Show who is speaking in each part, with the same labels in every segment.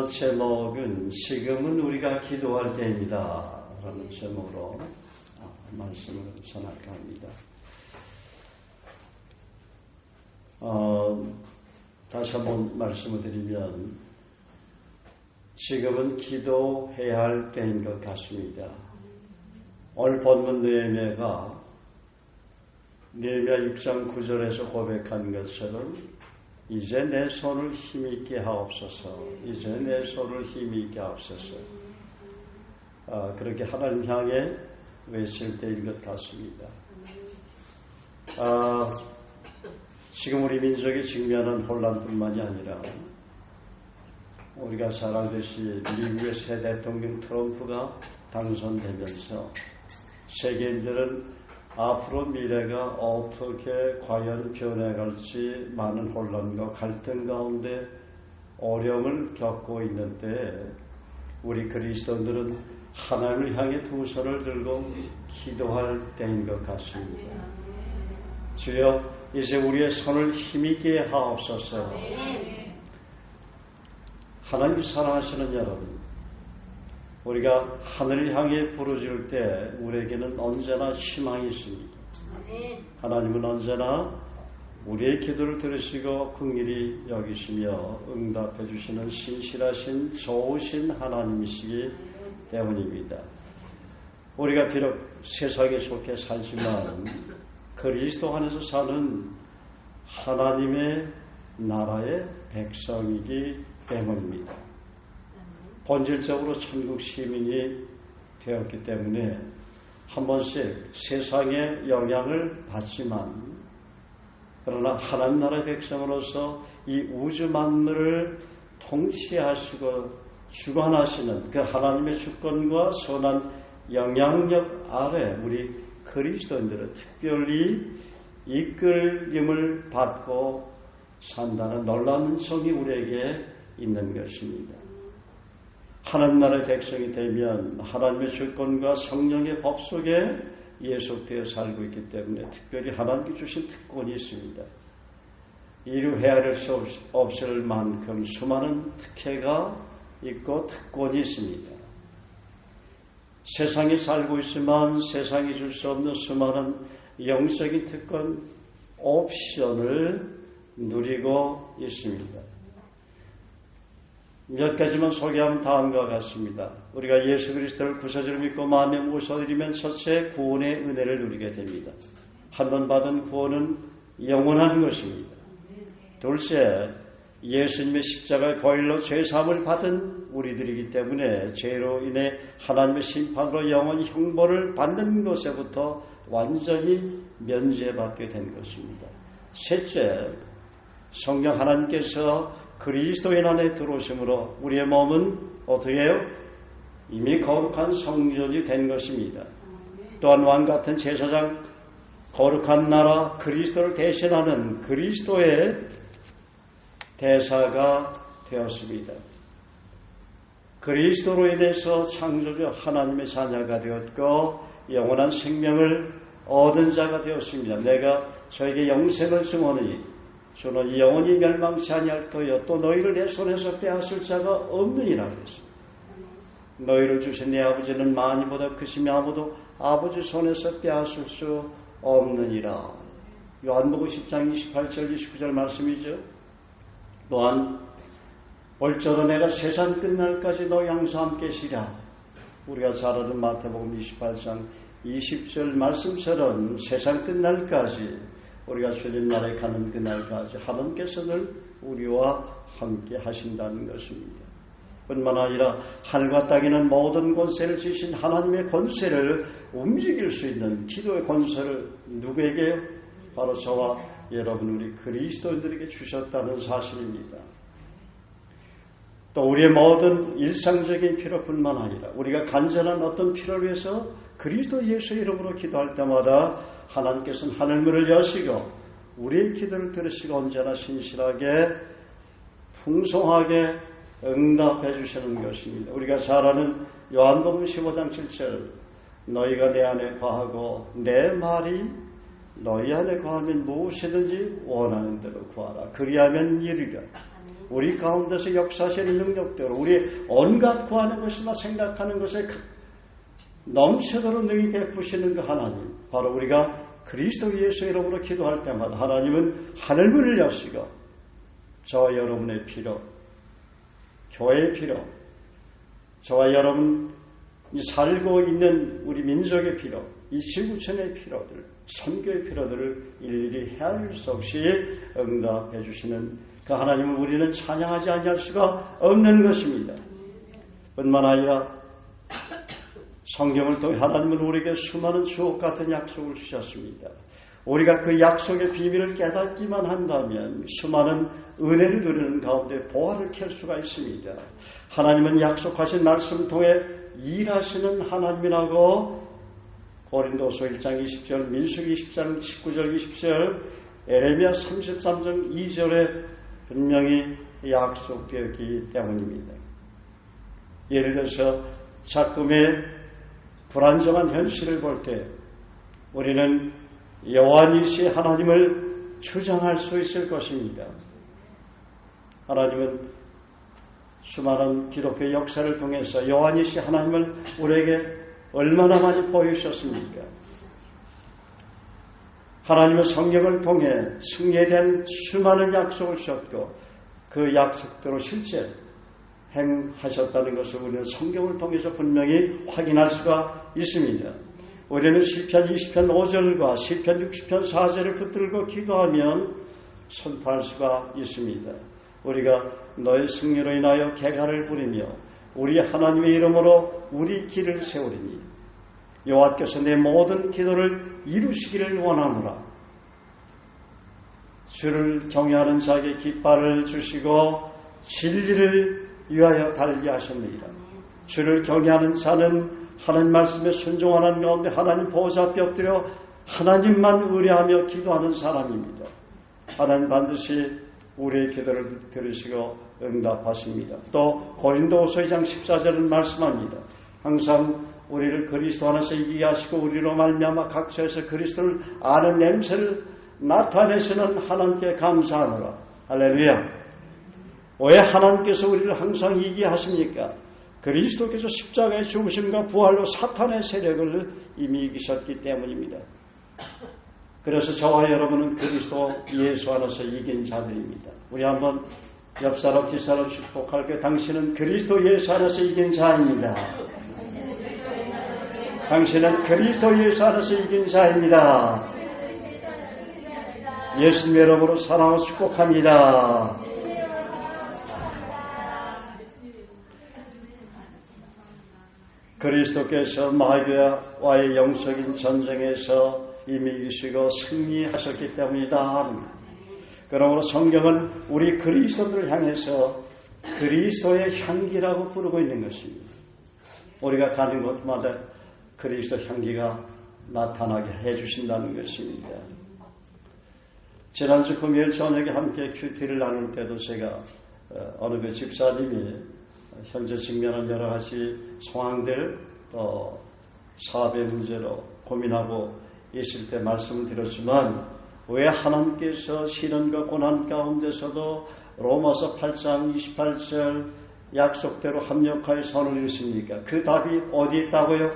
Speaker 1: 제목은 지금은 우리가 기도할 때입니다 라는 제목으로 말씀을 전할까 합니다. 다시 한번 말씀을 드리면 지금은 기도해야 할 때인 것 같습니다. 오늘 본문 느헤미야가 느헤미야 6장 9절에서 고백한 것처럼 이제 내 손을 힘있게 하옵소서, 이제 내 손을 힘있게 하옵소서, 그렇게 하나님 향해 외칠 때인 것 같습니다. 지금 우리 민족이 직면한 혼란뿐만이 아니라 우리가 잘 알듯이 미국의 새 대통령 트럼프가 당선되면서 세계인들은 앞으로 미래가 어떻게 과연 변해갈지 많은 혼란과 갈등 가운데 어려움을 겪고 있는데 우리 그리스도인들은 하나님을 향해 두 손을 들고 기도할 때인 것 같습니다. 주여 이제 우리의 손을 힘있게 하옵소서. 하나님 사랑하시는 여러분, 우리가 하늘을 향해 부르짖을 때 우리에게는 언제나 희망이 있습니다. 하나님은 언제나 우리의 기도를 들으시고 긍휼히 여기시며 응답해 주시는 신실하신 좋으신 하나님이시기 때문입니다. 우리가 비록 세상에 속해 살지만 그리스도 안에서 사는 하나님의 나라의 백성이기 때문입니다. 본질적으로 천국 시민이 되었기 때문에 한 번씩 세상의 영향을 받지만 그러나 하나님 나라의 백성으로서 이 우주 만물을 통치하시고 주관하시는 그 하나님의 주권과 선한 영향력 아래 우리 그리스도인들은 특별히 이끌림을 받고 산다는 놀라운 성이 우리에게 있는 것입니다. 하나님 나라의 백성이 되면 하나님의 주권과 성령의 법 속에 예속되어 살고 있기 때문에 특별히 하나님께 주신 특권이 있습니다. 이루 헤아릴 수 없을 만큼 수많은 특혜가 있고 특권이 있습니다. 세상에 살고 있지만 세상이 줄 수 없는 수많은 영적인 특권, 옵션을 누리고 있습니다. 몇 가지만 소개하면 다음과 같습니다. 우리가 예수 그리스도를 구세주로 믿고 마음에 모셔드리면 첫째 구원의 은혜를 누리게 됩니다. 한 번 받은 구원은 영원한 것입니다. 둘째, 예수님의 십자가의 보혈로 죄사함을 받은 우리들이기 때문에 죄로 인해 하나님의 심판으로 영원히 형벌을 받는 것에부터 완전히 면제받게 된 것입니다. 셋째, 성령 하나님께서 그리스도인 안에 들어오심으로 우리의 몸은 어떻게 해요? 이미 거룩한 성전이 된 것입니다. 또한 왕같은 제사장, 거룩한 나라, 그리스도를 대신하는 그리스도의 대사가 되었습니다. 그리스도로 인해서 창조주 하나님의 자녀가 되었고 영원한 생명을 얻은 자가 되었습니다. 내가 저에게 영생을 주노니 주는 영원히 멸망치 아니할 터여 또 너희를 내 손에서 빼앗을 자가 없느니라 그랬습니다. 너희를 주신 내 아버지는 많이보다 크시며 아무도 아버지 손에서 빼앗을 수 없느니라. 요한복음 10장 28절 29절 말씀이죠. 또한 올저로 내가 세상 끝날까지 너희 항상 함께 계시랴. 우리가 잘 아는 마태복음 28장 20절 말씀처럼 세상 끝날까지 우리가 주님 나라에 가는 그날까지 하나님께서 늘 우리와 함께 하신다는 것입니다. 뿐만 아니라 하늘과 땅에는 모든 권세를 지신 하나님의 권세를 움직일 수 있는 기도의 권세를 누구에게? 바로 저와 여러분 우리 그리스도인들에게 주셨다는 사실입니다. 또 우리의 모든 일상적인 필요뿐만 아니라 우리가 간절한 어떤 필요를 위해서 그리스도 예수 이름으로 기도할 때마다 하나님께서는 하늘문을 여시고 우리의 기도를 들으시고 언제나 신실하게 풍성하게 응답해 주시는 것입니다. 우리가 잘 아는 요한복음 15장 7절 너희가 내 안에 거하고 내 말이 너희 안에 거하면 무엇이든지 원하는 대로 구하라. 그리하면 이루리라. 우리 가운데서 역사하시는 능력대로 우리 온갖 구하는 것이나 생각하는 것에 넘치도록 능히 베푸시는 그 하나님, 바로 우리가 그리스도 예수 이름으로 기도할 때마다 하나님은 하늘문을 여시고 저와 여러분의 피로, 교회의 피로, 저와 여러분이 살고 있는 우리 민족의 피로, 이 지구촌의 피로들, 선교의 피로들을 일일이 헤아릴 수 없이 응답해 주시는 그 하나님을 우리는 찬양하지 아니할 수가 없는 것입니다. 뿐만 아니라 성경을 통해 하나님은 우리에게 수많은 주옥 같은 약속을 주셨습니다. 우리가 그 약속의 비밀을 깨닫기만 한다면 수많은 은혜를 누리는 가운데 보화를 켤 수가 있습니다. 하나님은 약속하신 말씀을 통해 일하시는 하나님이라고 고린도서 1장 20절, 민수기 10장 19절 20절, 에레미야 33장 2절에 분명히 약속되었기 때문입니다. 예를 들어서 작금의 불안정한 현실을 볼 때 우리는 여호와니시 하나님을 주장할 수 있을 것입니다. 하나님은 수많은 기독교 역사를 통해서 여호와니시 하나님을 우리에게 얼마나 많이 보여주셨습니까? 하나님은 성경을 통해 승리에 대한 수많은 약속을 주셨고 그 약속대로 실제 행하셨다는 것을 우리는 성경을 통해서 분명히 확인할 수가 있습니다. 우리는 시편 20편 5절과 시편 60편 4절을 붙들고 기도하면 선포할 수가 있습니다. 우리가 너의 승리로 인하여 개가를 부리며 우리 하나님의 이름으로 우리 길을 세우리니 여호와께서 내 모든 기도를 이루시기를 원하노라. 주를 경외하는 자에게 깃발을 주시고 진리를 위하여 달게 하셨느니라. 주를 경외하는 자는 하나님 말씀에 순종하는 가운데 하나님 보호자 앞에 엎드려 하나님만 의뢰하며 기도하는 사람입니다. 하나님 반드시 우리의 기도를 들으시고 응답하십니다. 또 고린도후서 2장 14절은 말씀합니다. 항상 우리를 그리스도 안에서 이기게 하시고 우리로 말미암아 각처에서 그리스도를 아는 냄새를 나타내시는 하나님께 감사하노라. 할렐루야. 왜 하나님께서 우리를 항상 이기게 하십니까? 그리스도께서 십자가의 죽으심과 부활로 사탄의 세력을 이미 이기셨기 때문입니다. 그래서 저와 여러분은 그리스도 예수 안에서 이긴 자들입니다. 우리 한번 옆사람 뒷사람 축복할게요. 당신은 그리스도 예수 안에서 이긴 자입니다. 당신은 그리스도 예수 안에서 이긴 자입니다. 예수님의 이름으로 사랑하고 축복합니다. 그리스도께서 마귀와의 영적인 전쟁에서 이미 이기시고 승리하셨기 때문이다. 그러므로 성경은 우리 그리스도를 향해서 그리스도의 향기라고 부르고 있는 것입니다. 우리가 가는 곳마다 그리스도 향기가 나타나게 해주신다는 것입니다. 지난주 금요일 저녁에 함께 큐티를 나눌 때도 제가 어느 그 집사님이 현재 직면한 여러 가지 상황들 또 사업의 문제로 고민하고 있을 때 말씀을 드렸지만 왜 하나님께서 시련과 고난 가운데서도 로마서 8장 28절 약속대로 합력하여 선을 이루십니까? 그 답이 어디 있다고요?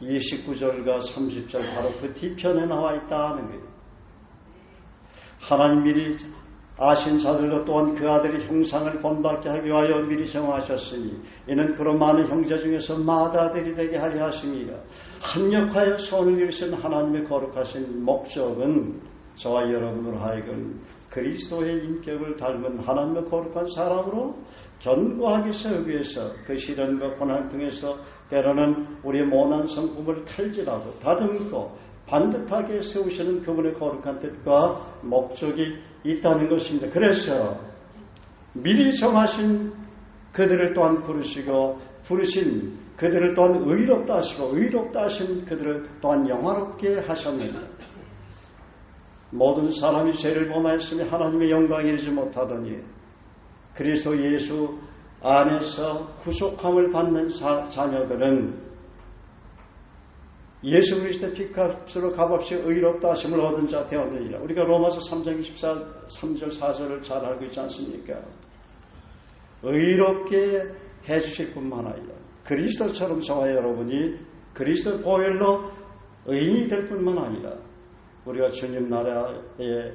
Speaker 1: 29절과 30절 바로 그 뒤편에 나와 있다는 거예요. 하나님 미리 아신 자들도 또한 그 아들의 형상을 본받게 하기 위하여 미리 정하셨으니 이는 그런 많은 형제 중에서 맏아들이 되게 하려 하십니다. 합력하여 선을 이루신 하나님의 거룩하신 목적은 저와 여러분으로 하여금 그리스도의 인격을 닮은 하나님의 거룩한 사람으로 견고하게 세우기 위해서 그 시련과 고난을 통해서 때로는 우리의 모난 성품을 칼질하고 다듬고 반듯하게 세우시는 그분의 거룩한 뜻과 목적이 있다는 것입니다. 그래서 미리 정하신 그들을 또한 부르시고 부르신 그들을 또한 의롭다 하시고 의롭다 하신 그들을 또한 영화롭게 하셨느니라. 모든 사람이 죄를 범하였으며 하나님의 영광에 이르지 못하더니 그리스도 예수 안에서 구속함을 받는 자녀들은 예수 그리스도의 피값으로 값없이 의롭다 하심을 얻은 자 되었느니라. 우리가 로마서 3장 23절 4절을 잘 알고 있지 않습니까? 의롭게 해주실 뿐만 아니라 그리스도처럼 저와 여러분이 그리스도 보혈로 의인이 될 뿐만 아니라 우리가 주님 나라에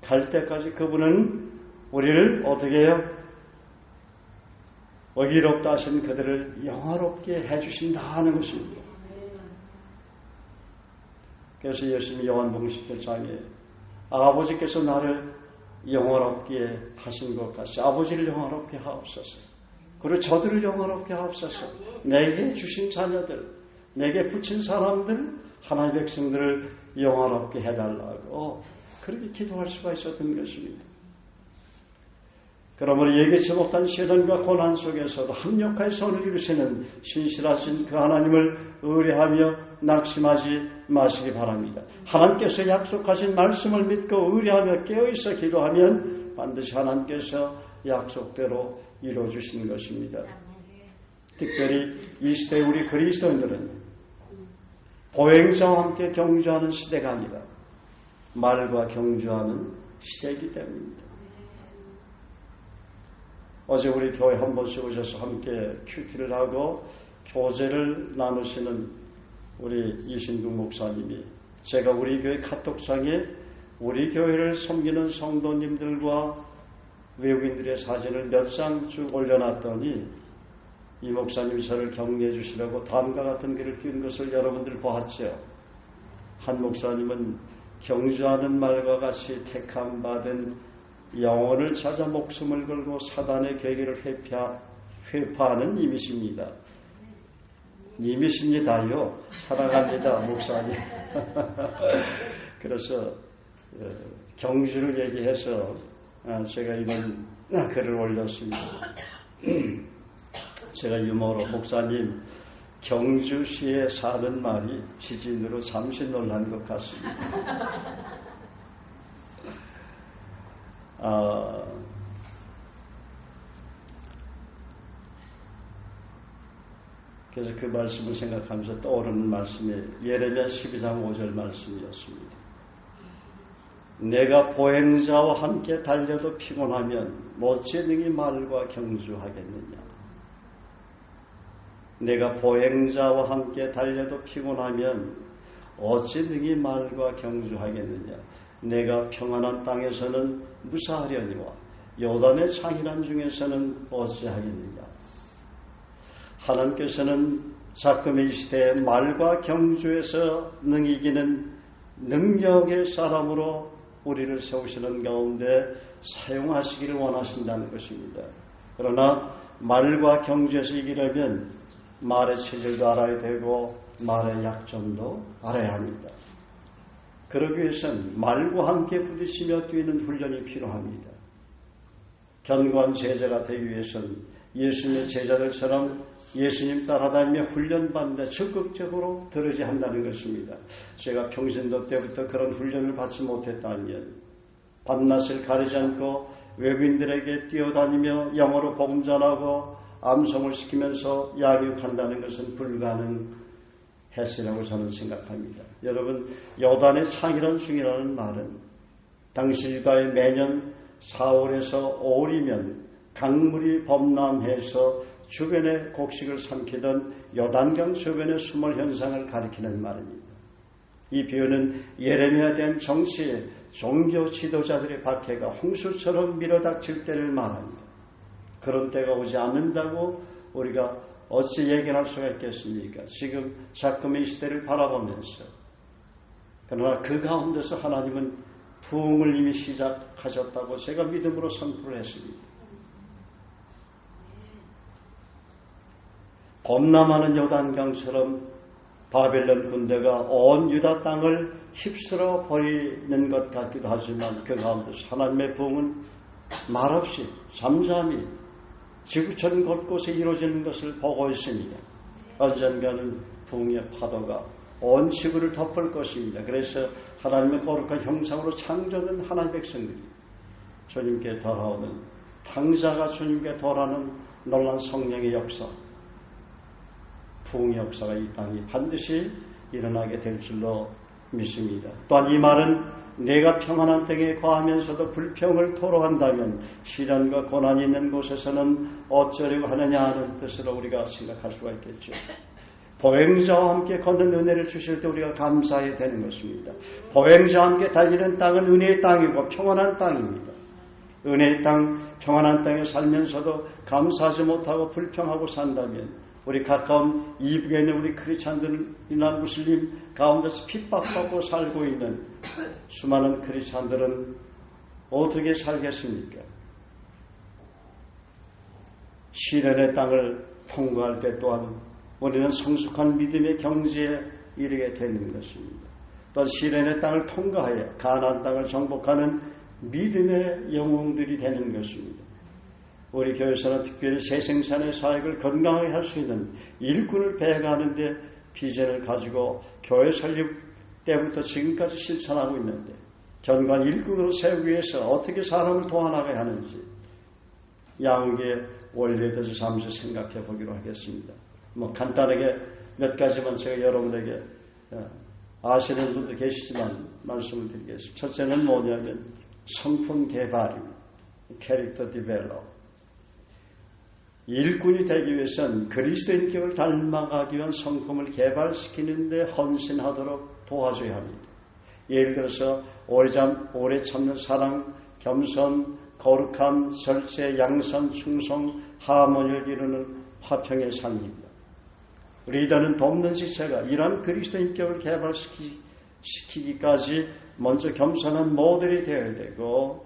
Speaker 1: 갈 때까지 그분은 우리를 어떻게 해요? 의롭다 하신 그들을 영화롭게 해주신다 하는 것입니다. 그래서 예수님이 요한복음 17장에 아버지께서 나를 영화롭게 하신 것 같이 아버지를 영화롭게 하옵소서. 그리고 저들을 영화롭게 하옵소서. 내게 주신 자녀들, 내게 붙인 사람들, 하나님의 백성들을 영화롭게 해달라고 그렇게 기도할 수가 있었던 것입니다. 그러므로 예기치 못한 시련과 고난 속에서도 합력하여 선을 이루시는 신실하신 그 하나님을 의뢰하며 낙심하지 마시기 바랍니다. 하나님께서 약속하신 말씀을 믿고 의뢰하며 깨어있어 기도하면 반드시 하나님께서 약속대로 이루어주시는 것입니다. 특별히 이 시대 우리 그리스도인들은 보행자와 함께 경주하는 시대가 아니라 말과 경주하는 시대이기 때문입니다. 어제 우리 교회 한 번씩 오셔서 함께 큐티를 하고 교제를 나누시는 우리 이신국 목사님이 제가 우리 교회 카톡상에 우리 교회를 섬기는 성도님들과 외국인들의 사진을 몇 장 쭉 올려놨더니 이 목사님이 저를 격려해 주시려고 다음과 같은 글을 띄운 것을 여러분들 보았죠. 한 목사님은 경주하는 말과 같이 택함받은 영혼을 찾아 목숨을 걸고 사단의 계기를 회파하는 님이십니다. 님이십니다요. 사랑합니다, 목사님. 그래서 경주를 얘기해서 제가 이런 글을 올렸습니다. 제가 유머로 목사님 경주시에 사는 말이 지진으로 잠시 놀란 것 같습니다. 그래서 그 말씀을 생각하면서 떠오르는 말씀이 예레미야 12장 5절 말씀이었습니다. 내가 보행자와 함께 달려도 피곤하면 어찌 능히 말과 경주하겠느냐. 내가 보행자와 함께 달려도 피곤하면 어찌 능히 말과 경주하겠느냐. 내가 평안한 땅에서는 무사하려니와 요단의 창이란 중에서는 어찌하겠느냐. 하나님께서는 자금의 시대에 말과 경주에서 능이기는 능력의 사람으로 우리를 세우시는 가운데 사용하시기를 원하신다는 것입니다. 그러나 말과 경주에서 이기려면 말의 체질도 알아야 되고 말의 약점도 알아야 합니다. 그러기 위해서는 말과 함께 부딪히며 뛰는 훈련이 필요합니다. 견고한 제자가 되기 위해서는 예수님의 제자들처럼 예수님 따라다니며 훈련받는데 적극적으로 들으지 한다는 것입니다. 제가 평신도 때부터 그런 훈련을 받지 못했다면 밤낮을 가리지 않고 외국인들에게 뛰어다니며 영어로 복음 전하고 암송을 시키면서 양육한다는 것은 불가능했으라고 저는 생각합니다. 여러분, 요단의 창이란 중이라는 말은 당시 유다의 매년 4월에서 5월이면 강물이 범람해서 주변의 곡식을 삼키던 요단강 주변의 수몰 현상을 가리키는 말입니다. 이 비유는 예레미야에 대한 정치의 종교 지도자들의 박해가 홍수처럼 밀어닥칠 때를 말합니다. 그런 때가 오지 않는다고 우리가 어찌 예견할 수가 있겠습니까? 지금 자금의 시대를 바라보면서. 그러나 그 가운데서 하나님은 부흥을 이미 시작하셨다고 제가 믿음으로 선포를 했습니다. 범람하는 요단강처럼 바벨론 군대가 온 유다 땅을 휩쓸어 버리는 것 같기도 하지만 그 가운데서 하나님의 부흥은 말없이 잠잠히 지구촌 곳곳에 이루어지는 것을 보고 있습니다. 언젠가는 부흥의 파도가 온 지구를 덮을 것입니다. 그래서 하나님의 거룩한 형상으로 창조된 하나님의 백성들이 주님께 돌아오는 탕자가 주님께 돌아오는 놀라운 성령의 역사, 부흥의 역사가 이 땅이 반드시 일어나게 될 줄로 믿습니다. 또한 이 말은 내가 평안한 땅에 거하면서도 불평을 토로한다면 시련과 고난이 있는 곳에서는 어쩌려고 하느냐 하는 뜻으로 우리가 생각할 수가 있겠죠. 보행자와 함께 걷는 은혜를 주실 때 우리가 감사해야 되는 것입니다. 보행자와 함께 달리는 땅은 은혜의 땅이고 평안한 땅입니다. 은혜의 땅, 평안한 땅에 살면서도 감사하지 못하고 불평하고 산다면 우리 가까운 이북에 있는 우리 크리스찬들이나 무슬림 가운데서 핍박받고 살고 있는 수많은 크리스찬들은 어떻게 살겠습니까? 시련의 땅을 통과할 때 또한 우리는 성숙한 믿음의 경지에 이르게 되는 것입니다. 또한 시련의 땅을 통과하여 가나안 땅을 정복하는 믿음의 영웅들이 되는 것입니다. 우리 교회에서는 특별히 새생산의 사역을 건강하게 할 수 있는 일꾼을 배가하는데 비전을 가지고 교회 설립 때부터 지금까지 실천하고 있는데 전관 일꾼으로 세우기 위해서 어떻게 사람을 도와나가야 하는지 양육의 원리에 대해서 잠시 생각해 보기로 하겠습니다. 간단하게 몇 가지만 제가 여러분에게 아시는 분도 계시지만 말씀을 드리겠습니다. 첫째는 뭐냐면 성품 개발입니다. 캐릭터 디벨롭. 일꾼이 되기 위해서는 그리스도인격을 닮아가기 위한 성품을 개발시키는 데 헌신하도록 도와줘야 합니다. 예를 들어서 오래 참는 사랑, 겸손, 거룩함, 절제, 양선, 충성, 하모니를 이루는 화평의 삶입니다. 리더는 돕는 지체가 이러한 그리스도인격을 개발시키기까지 먼저 겸손한 모델이 되어야 되고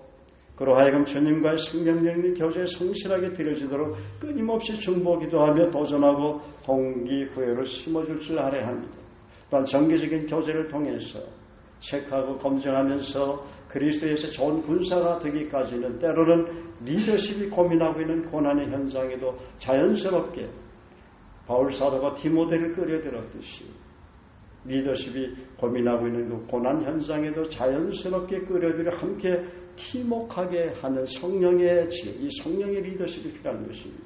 Speaker 1: 그로 하여금 주님과의 생명력인 교제에 성실하게 드려지도록 끊임없이 중보기도하며 도전하고 동기부여를 심어줄 줄 알아야 합니다. 또한 정기적인 교제를 통해서 체크하고 검증하면서 그리스도에서 좋은 군사가 되기까지는 때로는 리더십이 고민하고 있는 고난의 현장에도 자연스럽게 바울 사도가 디모데를 끌어들였듯이 리더십이 고민하고 있는 그 고난 현장에도 자연스럽게 끌어들여 함께 팀워크하게 하는 성령의 지혜, 이 성령의 리더십이 필요한 것입니다.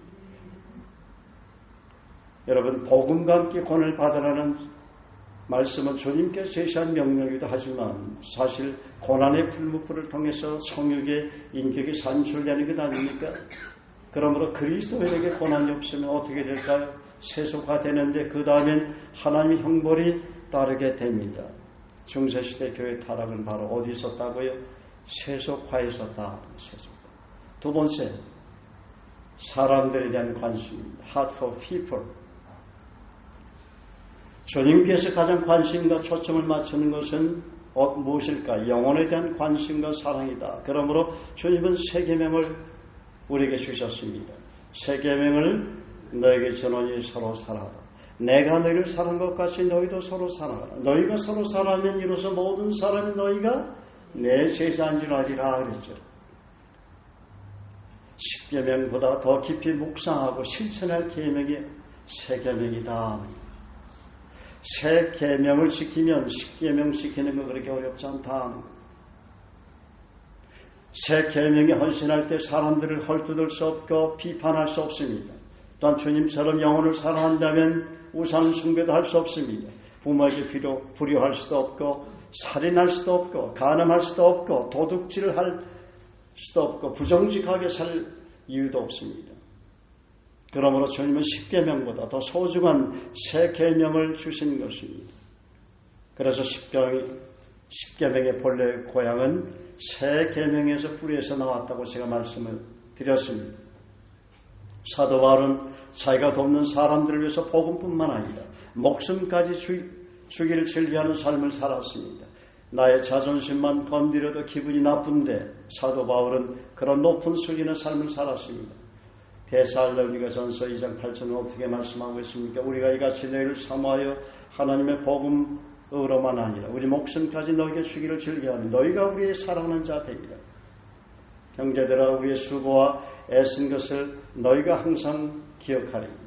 Speaker 1: 여러분, 복음과 함께 권을 받으라는 말씀은 주님께서 제시한 명령이기도 하지만 사실 고난의 풀무불을 통해서 성육의 인격이 산출되는 것 아닙니까? 그러므로 그리스도인에게 고난이 없으면 어떻게 될까요? 세속화되는데 그 다음엔 하나님의 형벌이 따르게 됩니다. 중세시대 교회 타락은 바로 어디 있었다고요? 세속화에 있었다. 세속화. 두 번째, 사람들에 대한 관심입니다. Heart for people. 주님께서 가장 관심과 초점을 맞추는 것은 무엇일까? 영혼에 대한 관심과 사랑이다. 그러므로 주님은 세 계명을 우리에게 주셨습니다. 세 계명을 너에게 전하니 서로 사랑하라. 내가 너희를 사랑한 것 같이 너희도 서로 사랑하라. 너희가 서로 사랑하면 이로써 모든 사람이 너희가 내 제자인 줄 알리라 그랬죠. 십계명보다 더 깊이 묵상하고 실천할 계명이 세 계명이다. 세 계명을 지키면 십계명 지키는 건 그렇게 어렵지 않다. 세 계명에 헌신할 때 사람들을 헐뜯을 수 없고 비판할 수 없습니다. 또한 주님처럼 영혼을 사랑한다면 우상 숭배도 할 수 없습니다. 부모에게 불효할 수도 없고 살인할 수도 없고 간음할 수도 없고 도둑질을 할 수도 없고 부정직하게 살 이유도 없습니다. 그러므로 주님은 십계명보다 더 소중한 세 계명을 주신 것입니다. 그래서 십계명의 본래 고향은 세 계명에서 뿌리에서 나왔다고 제가 말씀을 드렸습니다. 사도 바울은 자기가 돕는 사람들을 위해서 복음뿐만 아니라 목숨까지 주기를 즐겨하는 삶을 살았습니다. 나의 자존심만 건드려도 기분이 나쁜데 사도 바울은 그런 높은 숙이는 삶을 살았습니다. 데살로니가 전서 2장 8절은 어떻게 말씀하고 있습니까? 우리가 이같이 너희를 사모하여 하나님의 복음으로만 아니라 우리 목숨까지 너희에게 주기를 즐겨하니 너희가 우리의 사랑하는 자 되리라. 형제들아, 우리의 수고와 애쓴 것을 너희가 항상 기억하리라.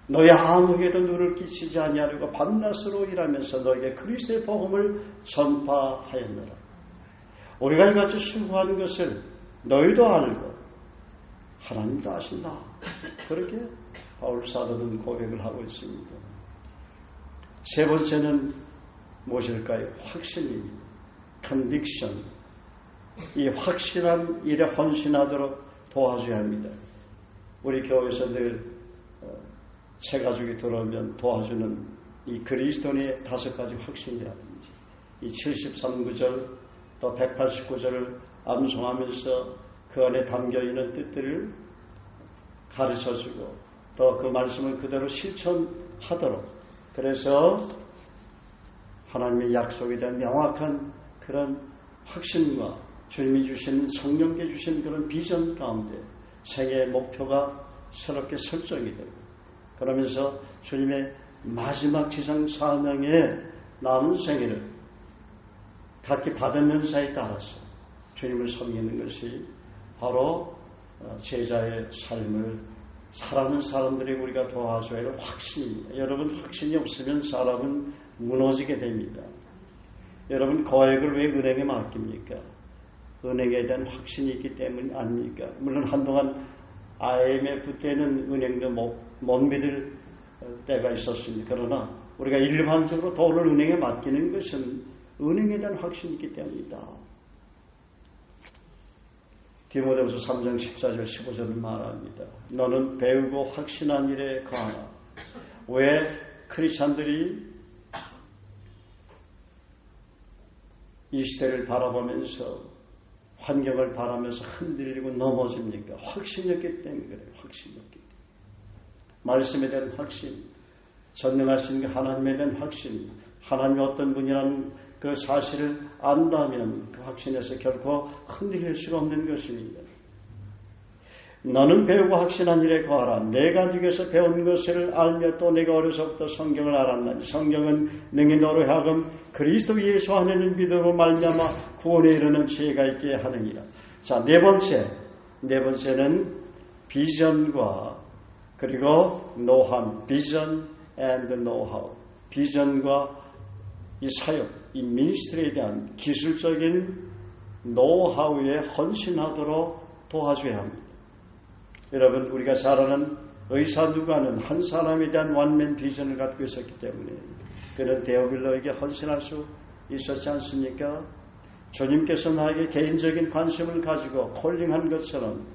Speaker 1: 너희 아무에게도 누를 끼치지 아니하려고 밤낮으로 일하면서 너희에게 그리스도의 복음을 전파하였노라. 우리가 이같이 수고하는 것을 너희도 알고 하나님도 아신다. 그렇게 바울 사도는 고백을 하고 있습니다. 세 번째는 무엇일까요? 확신입니다. conviction. 이 확실한 일에 헌신하도록 도와줘야 합니다. 우리 교회에서 늘 새가족이 들어오면 도와주는 이 그리스도인의 5가지 확신이라든지 이 73구절 또 189절을 암송하면서 그 안에 담겨있는 뜻들을 가르쳐주고 또 그 말씀을 그대로 실천하도록, 그래서 하나님의 약속에 대한 명확한 그런 확신과 주님이 주신 성령께 주신 그런 비전 가운데 생애의 목표가 새롭게 설정이 되고, 그러면서 주님의 마지막 지상 사명에 남은 생애를 각기 받은 은사에 따라서 주님을 섬기는 것이 바로 제자의 삶을 살아가는 사람들이 우리가 도와줘야 할 확신입니다. 여러분, 확신이 없으면 사람은 무너지게 됩니다. 여러분, 거액을 왜 은행에 맡깁니까? 은행에 대한 확신이 있기 때문 아닙니까? 물론 한동안 IMF 때는 은행도 못 믿을 때가 있었습니다. 그러나 우리가 일반적으로 돈을 은행에 맡기는 것은 은행에 대한 확신이 있기 때문이다. 디모데후서 3장 14절 15절을 말합니다. 너는 배우고 확신한 일에 거하라. 왜 크리스찬들이 이 시대를 바라보면서 환경을 바라면서 흔들리고 넘어집니까? 확신이 없기 때문에 그래요. 확신이 없기 때문에. 말씀에 대한 확신, 전능하신 하나님에 대한 확신, 하나님이 어떤 분이라는 그 사실을 안다면 그 확신에서 결코 흔들릴 수가 없는 것입니다. 너는 배우고 확신한 일에 거하라. 내가 네게서 배운 것을 알며 또 내가 어려서부터 성경을 알았나니 성경은 능히 너로 하여금 그리스도 예수 안에는 믿음으로 말미암아 구원에 이르는 지혜가 있게 하느니라. 자, 네 번째는 비전과 그리고 노함, 비전 앤드 노하우. 비전과 이 사역, 이 미니스트리에 대한 기술적인 노하우에 헌신하도록 도와줘야 합니다. 여러분, 우리가 잘 아는 의사 누가는 한 사람에 대한 완면 비전을 갖고 있었기 때문에 그는 데오빌로에게 헌신할 수 있었지 않습니까? 주님께서 나에게 개인적인 관심을 가지고 콜링한 것처럼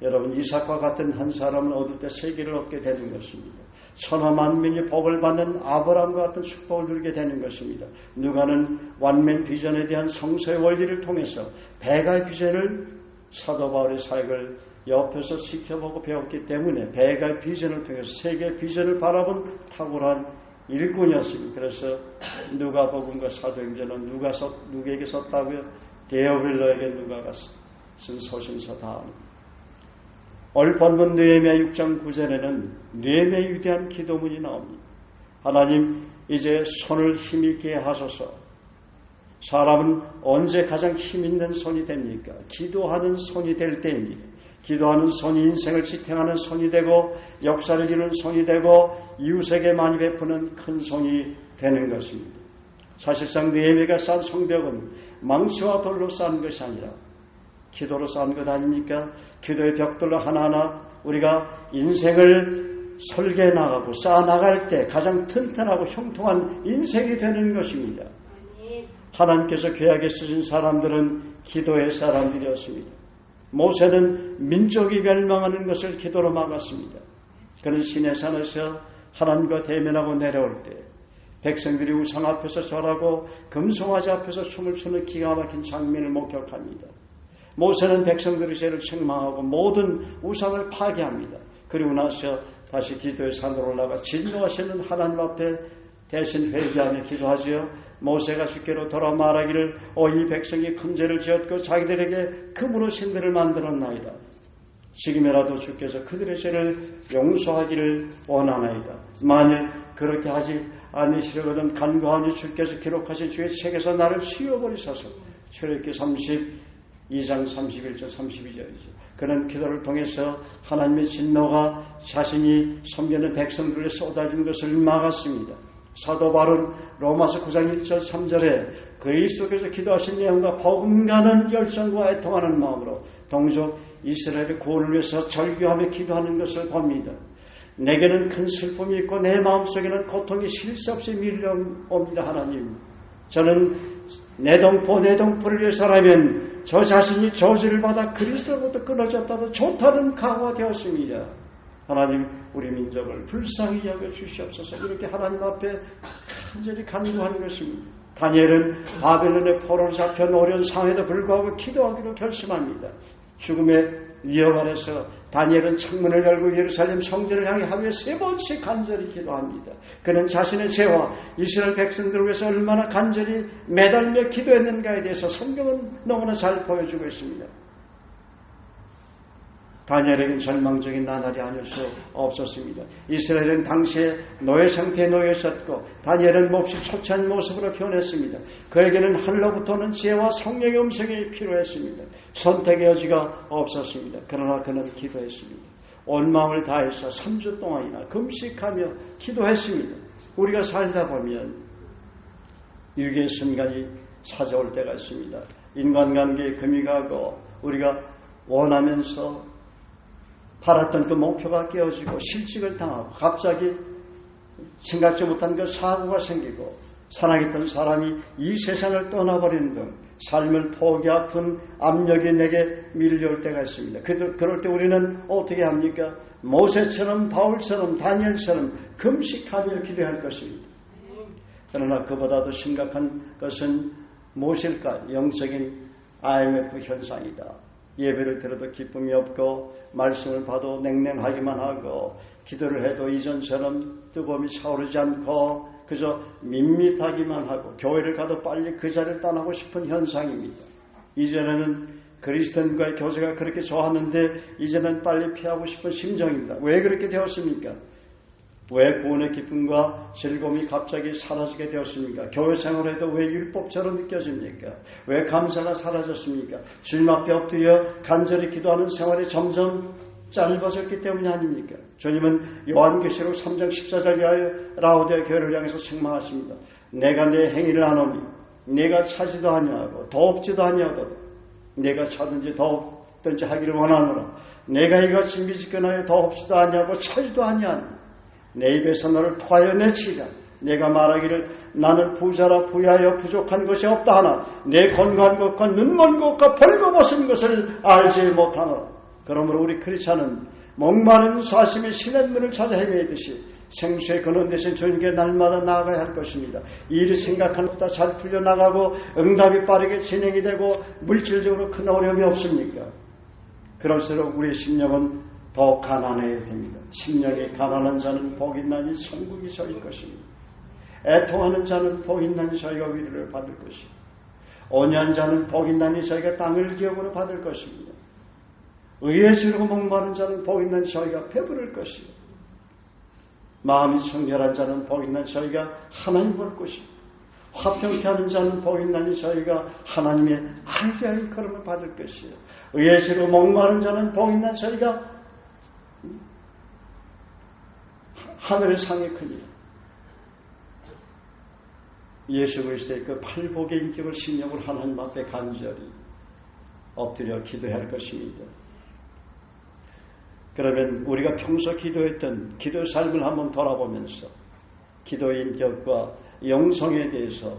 Speaker 1: 여러분, 이삭과 같은 한 사람을 얻을 때 세계를 얻게 되는 것입니다. 천하 만민이 복을 받는 아브라함과 같은 축복을 누리게 되는 것입니다. 누가는 완면 비전에 대한 성서의 원리를 통해서 배가의 비전을 사도 바울의 사역을 옆에서 지켜보고 배웠기 때문에 배가의 비전을 통해서 세계의 비전을 바라본 탁월한 일꾼이었습니다. 그래서 누가복음과 사도행전은 누구에게 썼다고요? 데오빌로에게 누가가 쓴 소신서 다 아닙니다. 오늘 본문 느헤미야 6장 9절에는 느헤미야의 위대한 기도문이 나옵니다. 하나님, 이제 손을 힘있게 하소서. 사람은 언제 가장 힘있는 손이 됩니까? 기도하는 손이 될 때입니다. 기도하는 손이 인생을 지탱하는 손이 되고 역사를 이루는 손이 되고 이웃에게 많이 베푸는 큰 손이 되는 것입니다. 사실상 느헤미야가 쌓은 성벽은 망치와 돌로 쌓은 것이 아니라 기도로 쌓은 것 아닙니까? 기도의 벽돌로 하나하나 우리가 인생을 설계해 나가고 쌓아 나갈 때 가장 튼튼하고 형통한 인생이 되는 것입니다. 하나님께서 귀하게 쓰신 사람들은 기도의 사람들이었습니다. 모세는 민족이 멸망하는 것을 기도로 막았습니다. 그는 시내산에서 하나님과 대면하고 내려올 때 백성들이 우상 앞에서 절하고 금송아지 앞에서 춤을 추는 기가 막힌 장면을 목격합니다. 모세는 백성들의 죄를 책망하고 모든 우상을 파괴합니다. 그리고 나서 다시 기도의 산으로 올라가 진노하시는 하나님 앞에 대신 회개하며 기도하지요. 모세가 주께로 돌아 말하기를 이 백성이 큰 죄를 지었고 자기들에게 금으로 신들을 만들었나이다. 지금이라도 주께서 그들의 죄를 용서하기를 원하나이다. 만일 그렇게 하지 않으시려거든 간구하니 주께서 기록하신 주의 책에서 나를 치워버리소서. 출애굽기 32장 31절 32절이죠. 그는 기도를 통해서 하나님의 진노가 자신이 섬기는 백성들에 쏟아진 것을 막았습니다. 사도 바울은 로마서 9장 1절 3절에 그리스도께서 기도하신 내용과 버금가는 열정과 애통하는 마음으로 동족 이스라엘의 구원을 위해서 절규하며 기도하는 것을 봅니다. 내게는 큰 슬픔이 있고 내 마음속에는 고통이 쉴 새 없이 밀려옵니다. 하나님, 저는 내 동포를 위해서라면 저 자신이 저주를 받아 그리스도로부터 끊어졌다도 좋다는 각오가 되었습니다. 하나님, 우리 민족을 불쌍히 여겨 주시옵소서. 이렇게 하나님 앞에 간절히 간구하는 것입니다. 다니엘은 바벨론의 포로로 잡혀 노련 상황에도 불구하고 기도하기로 결심합니다. 죽음의 위협 아래서 다니엘은 창문을 열고 예루살렘 성전을 향해 하루에 3번씩 간절히 기도합니다. 그는 자신의 죄와 이스라엘 백성들을 위해서 얼마나 간절히 매달며 기도했는가에 대해서 성경은 너무나 잘 보여주고 있습니다. 다니엘에게는 절망적인 나날이 아닐 수 없었습니다. 이스라엘은 당시에 노예 상태에 놓여 있었고 다니엘은 몹시 초췌한 모습으로 변했습니다. 그에게는 하늘로부터 오는 지혜와 성령의 음성이 필요했습니다. 선택의 여지가 없었습니다. 그러나 그는 기도했습니다. 온 마음을 다해서 3주 동안이나 금식하며 기도했습니다. 우리가 살다 보면 위기의 순간이 찾아올 때가 있습니다. 인간관계에 금이 가고 우리가 원하면서 바랐던 그 목표가 깨어지고 실직을 당하고 갑자기 생각지 못한 그 사고가 생기고 사랑했던 사람이 이 세상을 떠나버리는 등 삶을 포기 아픈 압력이 내게 밀려올 때가 있습니다. 그럴 때 우리는 어떻게 합니까? 모세처럼 바울처럼 다니엘처럼 금식하며 기도할 것입니다. 그러나 그보다도 심각한 것은 무엇일까? 영적인 IMF 현상이다. 예배를 들어도 기쁨이 없고 말씀을 봐도 냉랭하기만 하고 기도를 해도 이전처럼 뜨거움이 차오르지 않고 그저 밋밋하기만 하고 교회를 가도 빨리 그 자리를 떠나고 싶은 현상입니다. 이전에는 그리스도인과의 교제가 그렇게 좋았는데 이제는 빨리 피하고 싶은 심정입니다. 왜 그렇게 되었습니까? 왜 구원의 기쁨과 즐거움이 갑자기 사라지게 되었습니까? 교회 생활에도 왜 율법처럼 느껴집니까? 왜 감사가 사라졌습니까? 주님 앞에 엎드려 간절히 기도하는 생활이 점점 짧아졌기 때문이 아닙니까? 주님은 요한계시록 3장 14절 위하여 라오디아 교회를 향해서 책망하십니다. 내가 내 행위를 아노니 내가 차지도 아니하고 더 없지도 아니하거든 내가 차든지 더 없든지 하기를 원하노라. 내가 이같이 미지근하여 더 없지도 아니하고 차지도 아니하니 내 입에서 너를 토하여 내치자. 내가 말하기를 나는 부자라 부유하여 부족한 것이 없다 하나 내 건강한 것과 눈먼 것과 벌거벗은 것을 알지 못하노라. 그러므로 우리 크리스찬은 목마른 사심의 신의 문을 찾아 헤매듯이 생수의 근원 대신 주님께 날마다 나아가야 할 것입니다. 이 일이 생각한 것보다 잘 풀려나가고 응답이 빠르게 진행이 되고 물질적으로 큰 어려움이 없습니까? 그럴수록 우리의 심령은 더 가난해야 됩니다. 심령이 가난한 자는 복이 있나니 천국이 저희 것입니다. 애통하는 자는 복이 있나니 저희가 위로를 받을 것입니다. 온유한 자는 복이 있나니 저희가 땅을 기업으로 받을 것입니다. 의에 지르고 목마른 자는 복이 있나니 저희가 배부를 것입니다. 마음이 청결한 자는 복이 있나니 저희가 하나님 볼 것입니다. 화평케 하는 자는 복이 있나니 저희가 하나님의 알게 걸음을 받을 것이에요. 의에 지르고 목마른 자는 복이 있나니 저희가 하늘의 상이 크니 예수 그리스도의 그 팔복의 인격을 신령으로 하나님 앞에 간절히 엎드려 기도해야 할 것입니다. 그러면 우리가 평소 기도했던 기도의 삶을 한번 돌아보면서 기도의 인격과 영성에 대해서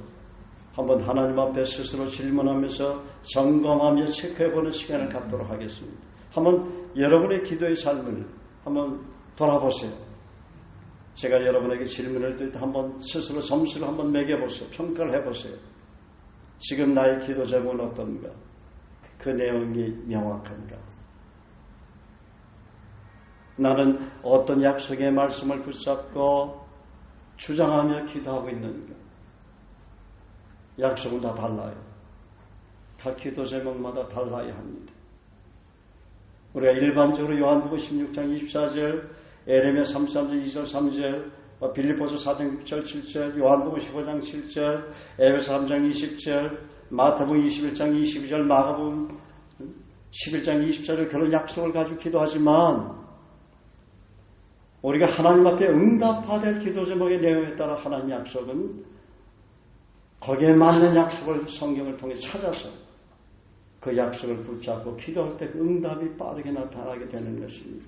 Speaker 1: 한번 하나님 앞에 스스로 질문하면서 점검하며 체크해보는 시간을 갖도록 하겠습니다. 한번 여러분의 기도의 삶을 한번 돌아보세요. 제가 여러분에게 질문을 드릴 때 한번 스스로 점수를 한번 매겨보세요. 평가를 해보세요. 지금 나의 기도 제목은 어떤가? 그 내용이 명확한가? 나는 어떤 약속의 말씀을 붙잡고 주장하며 기도하고 있는가? 약속은 다 달라요. 각 기도 제목마다 달라야 합니다. 우리가 일반적으로 요한복음 16장 24절, 에레미야 33장 2절 3절, 빌립보서 4장 6절 7절, 요한복음 15장 7절, 에베소 3장 20절, 마태복음 21장 22절, 마가복음 11장 24절 그런 약속을 가지고 기도하지만 우리가 하나님 앞에 응답받아야 할 기도 제목의 내용에 따라 하나님 약속은 거기에 맞는 약속을 성경을 통해 찾아서 그 약속을 붙잡고 기도할 때 그 응답이 빠르게 나타나게 되는 것입니다.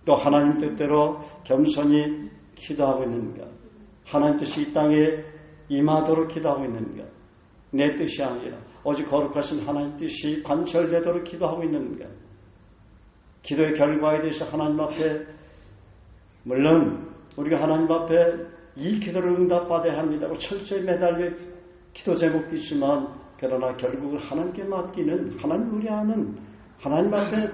Speaker 1: 또 하나님 뜻대로 겸손히 기도하고 있는가? 하나님 뜻이 이 땅에 임하도록 기도하고 있는가? 내 뜻이 아니라 오직 거룩하신 하나님 뜻이 관철되도록 기도하고 있는가? 기도의 결과에 대해서 하나님 앞에, 물론 우리가 하나님 앞에 이 기도를 응답받아야 합니다고 철저히 매달려 기도 제목도 있지만, 그러나 결국은 하나님께 맡기는, 하나님 의뢰하는, 하나님 앞에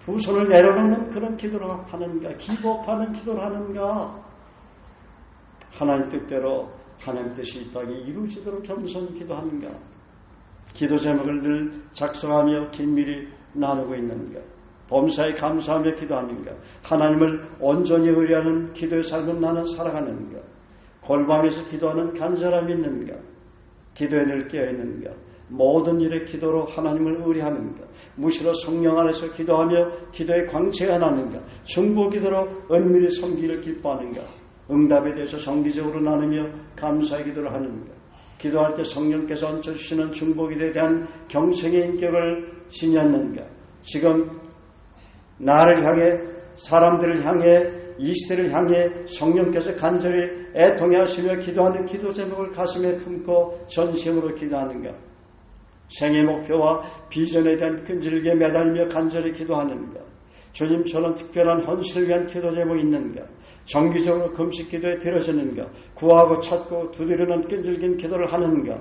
Speaker 1: 두 손을 내려놓는 그런 기도를 하는가? 기법하는 기도를 하는가? 하나님 뜻대로 하나님 뜻이 이 땅에 이루어지도록 겸손히 기도하는가? 기도 제목을 늘 작성하며 긴밀히 나누고 있는가? 범사에 감사하며 기도하는가? 하나님을 온전히 의뢰하는 기도의 삶을 나는 살아가는가? 골방에서 기도하는 간절함이 있는가? 기도에 늘 깨어있는가? 모든 일에 기도로 하나님을 의뢰하는가? 무시로 성령 안에서 기도하며 기도의 광채가 나는가? 중보 기도로 은밀히 섬기를 기뻐하는가? 응답에 대해서 정기적으로 나누며 감사의 기도를 하는가? 기도할 때 성령께서 얹어주시는 중보 기도에 대한 경성의 인격을 지녔는가? 지금 나를 향해, 사람들을 향해, 이 시대를 향해 성령께서 간절히 애통해 하시며 기도하는 기도 제목을 가슴에 품고 전심으로 기도하는가? 생애 목표와 비전에 대한 끈질기게 매달리며 간절히 기도하는가? 주님처럼 특별한 헌신을 위한 기도 제목이 있는가? 정기적으로 금식 기도에 들어서는가? 구하고 찾고 두드리는 끈질긴 기도를 하는가?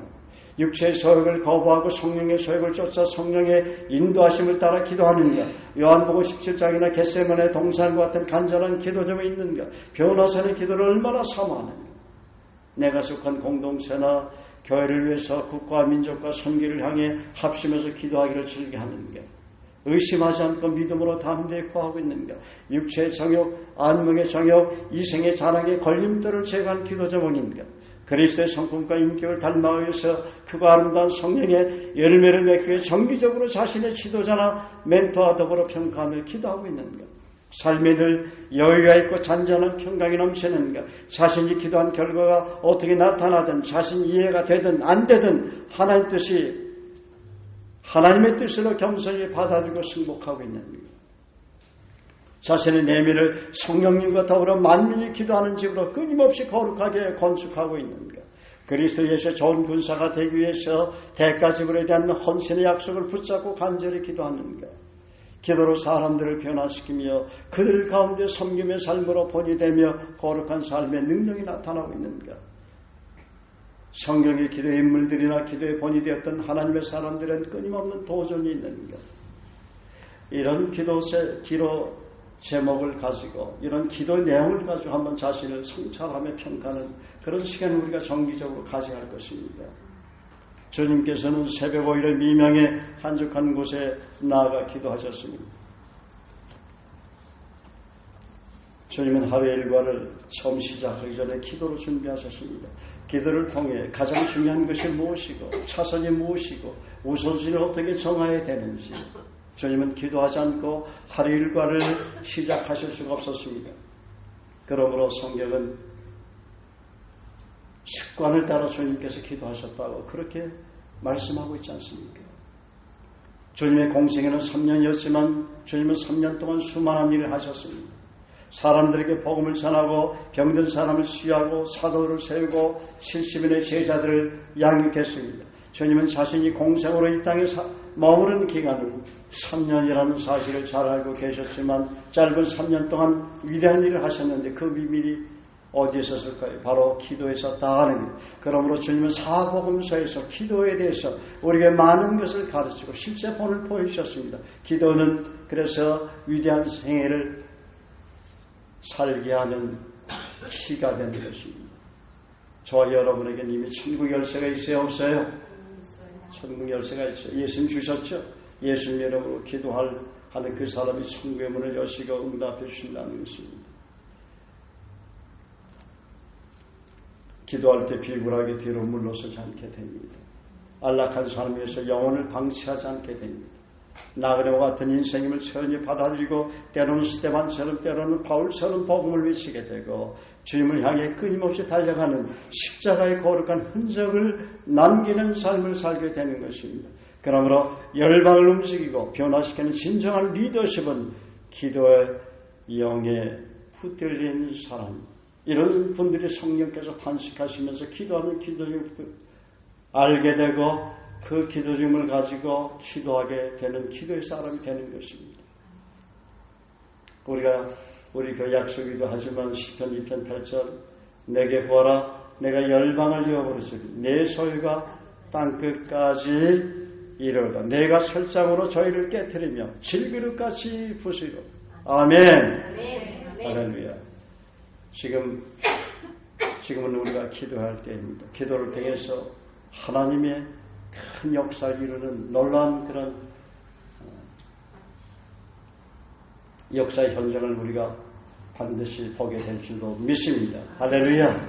Speaker 1: 육체의 소욕을 거부하고 성령의 소욕을 쫓아 성령의 인도하심을 따라 기도하는가? 요한복음 17장이나 겟세마네 동산과 같은 간절한 기도 제목이 있는가? 변호사의 기도를 얼마나 사모하는가? 내가 속한 공동체나 교회를 위해서 국가와 민족과 선교를 향해 합심해서 기도하기를 즐겨하는가? 의심하지 않고 믿음으로 담대히 구하고 있는가? 육체의 정욕, 안목의 정욕, 이생의 자랑의 걸림돌을 제거한 기도 제목인가? 그리스도의 성품과 인격을 닮아가면서 크고 아름다운 성령의 열매를 맺기 위해 정기적으로 자신의 지도자나 멘토와 더불어 평가하며 기도하고 있는가? 삶에 늘 여유가 있고 잔잔한 평강이 넘치는가? 자신이 기도한 결과가 어떻게 나타나든, 자신 이해가 되든 안 되든 하나님 뜻이, 하나님의 뜻으로 겸손히 받아들이고 승복하고 있는가? 자신의 내면을 성령님과 더불어 만민이 기도하는 집으로 끊임없이 거룩하게 건축하고 있는가? 그리스도 예수의 좋은 군사가 되기 위해서 대가지불에 대한 헌신의 약속을 붙잡고 간절히 기도하는가? 기도로 사람들을 변화시키며 그들 가운데 섬김의 삶으로 본이 되며 거룩한 삶의 능력이 나타나고 있는가? 성경의 기도의 인물들이나 기도의 본이 되었던 하나님의 사람들은 끊임없는 도전이 있는가? 이런 기도 제목을 가지고, 이런 기도의 내용을 가지고 한번 자신을 성찰하며 평가하는 그런 시간을 우리가 정기적으로 가져갈 것입니다. 주님께서는 새벽 5일의 미명에 한적한 곳에 나아가 기도하셨습니다. 주님은 하루의 일과를 처음 시작하기 전에 기도로 준비하셨습니다. 기도를 통해 가장 중요한 것이 무엇이고, 차선이 무엇이고, 우선순위를 어떻게 정해야 되는지 주님은 기도하지 않고 하루 일과를 시작하실 수가 없었습니다. 그러므로 성경은 습관을 따라 주님께서 기도하셨다고 그렇게 말씀하고 있지 않습니까? 주님의 공생에는 3년이었지만 주님은 3년 동안 수많은 일을 하셨습니다. 사람들에게 복음을 전하고 병든 사람을 치유하고 사도를 세우고 70인의 제자들을 양육했습니다. 주님은 자신이 공생으로 이 땅에 머무른 기간을 3년이라는 사실을 잘 알고 계셨지만 짧은 3년 동안 위대한 일을 하셨는데 그 비밀이 어디에 있었을까요? 바로 기도에 있었다는 것. 그러므로 주님은 사복음서에서 기도에 대해서 우리에게 많은 것을 가르치고 실제 본을 보여주셨습니다. 기도는 그래서 위대한 생애를 살게 하는 키가 되는 것입니다. 저와 여러분에게는 이미 천국 열쇠가 있어요, 없어요? 천국 열쇠가 있어요. 예수님 주셨죠? 예수님 이름으로 하는 그 사람이 천국의 문을 여시고 응답해 주신다는 것입니다. 기도할 때 비굴하게 뒤로 물러서지 않게 됩니다. 안락한 삶 위에서 영혼을 방치하지 않게 됩니다. 나그네와 같은 인생임을 천히 받아들이고 때로는 스데반처럼 때로는 바울처럼 복음을 외치게 되고 주님을 향해 끊임없이 달려가는 십자가의 거룩한 흔적을 남기는 삶을 살게 되는 것입니다. 그러므로 열방을 움직이고 변화시키는 진정한 리더십은 기도의 영에 붙들린 사람, 이런 분들이 성령께서 탄식하시면서 기도하는 기도중부터 알게 되고 그 기도중을 가지고 기도하게 되는 기도의 사람이 되는 것입니다. 우리 그 약속이기도 하지만 시편 2편 8절 내게 구하라 내가 열방을 이어버리시리 내 소유가 땅끝까지 이르다 내가 철장으로 저희를 깨뜨리며 질그릇같이 부수리로 아멘. 할렐루야. 지금은 우리가 기도할 때입니다. 기도를 통해서 하나님의 큰 역사를 이루는 놀라운 그런 역사의 현장을 우리가 반드시 보게 될 줄로 믿습니다. 할렐루야.